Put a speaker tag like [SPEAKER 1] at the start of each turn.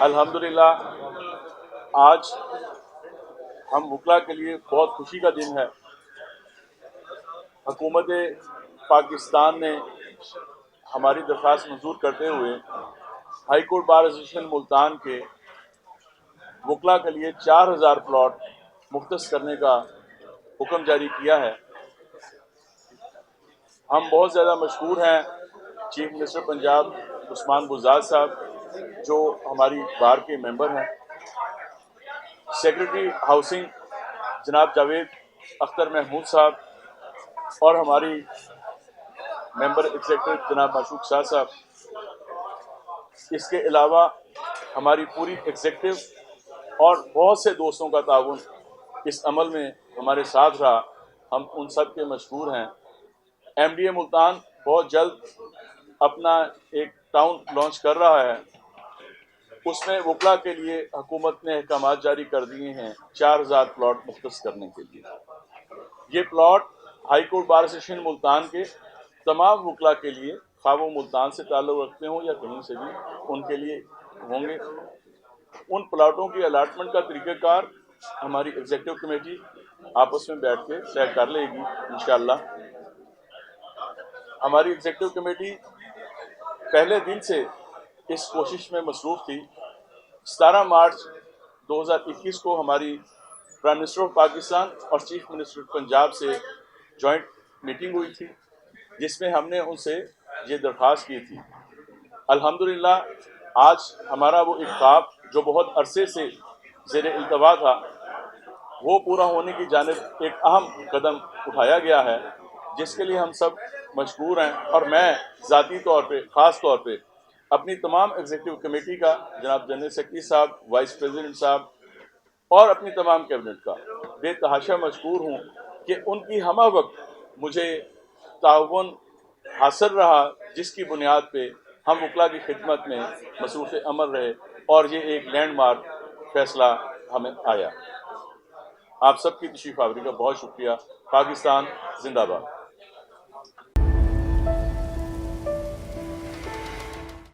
[SPEAKER 1] الحمدللہ آج ہم وکلا کے لیے بہت خوشی کا دن ہے۔ حکومت پاکستان نے ہماری درخواست منظور کرتے ہوئے high court bar association Multan کے وکلا کے لیے 4000 پلاٹ مختص کرنے کا حکم جاری کیا ہے۔ ہم بہت زیادہ مشکور ہیں چیف منسٹر پنجاب عثمان بزدار صاحب جو ہماری بار کے ممبر ہیں، سیکرٹری ہاؤسنگ جناب جاوید اختر محمود صاحب اور ہماری ممبر ایگزیکٹو جناب معشوق شاہ صاحب۔ اس کے علاوہ ہماری پوری ایگزیکٹو اور بہت سے دوستوں کا تعاون اس عمل میں ہمارے ساتھ رہا، ہم ان سب کے مشکور ہیں۔ ایم ڈی اے ملتان بہت جلد اپنا ایک ٹاؤن لانچ کر رہا ہے، اس میں وکلا کے لیے حکومت نے احکامات جاری کر دیے ہیں 4000 پلاٹ مختص کرنے کے لیے۔ یہ plot high court bar association Multan کے تمام وکلا کے لیے، خواہ وہ ملتان سے تعلق رکھتے ہوں یا کہیں سے بھی، ان کے لیے ہوں گے۔ ان پلاٹوں کی الاٹمنٹ کا طریقہ کار ہماری ایگزیکٹو کمیٹی آپس میں بیٹھ کے طے کر لے گی انشاءاللہ۔ ہماری ایگزیکٹو کمیٹی پہلے دن سے اس کوشش میں مصروف تھی۔ 17 مارچ 2021 کو ہماری پرائم منسٹر آف پاکستان اور چیف منسٹر پنجاب سے جوائنٹ میٹنگ ہوئی تھی، جس میں ہم نے ان سے یہ درخواست کی تھی۔ الحمدللہ آج ہمارا وہ ایک خواب جو بہت عرصے سے زیر التوا تھا، وہ پورا ہونے کی جانب ایک اہم قدم اٹھایا گیا ہے، جس کے لیے ہم سب مشکور ہیں۔ اور میں ذاتی طور پہ، خاص طور پہ اپنی تمام ایگزیکٹو کمیٹی کا، جناب جنرل سیکرٹری صاحب، وائس پریزیڈنٹ صاحب اور اپنی تمام کیبنٹ کا بے تحاشا مشکور ہوں کہ ان کی ہمہ وقت مجھے تعاون حاصل رہا، جس کی بنیاد پہ ہم وکلا کی خدمت میں مصروف عمل رہے اور یہ ایک لینڈ مارک فیصلہ ہمیں آیا۔ آپ سب کی تشریف آوری کا بہت شکریہ۔ پاکستان زندہ باد۔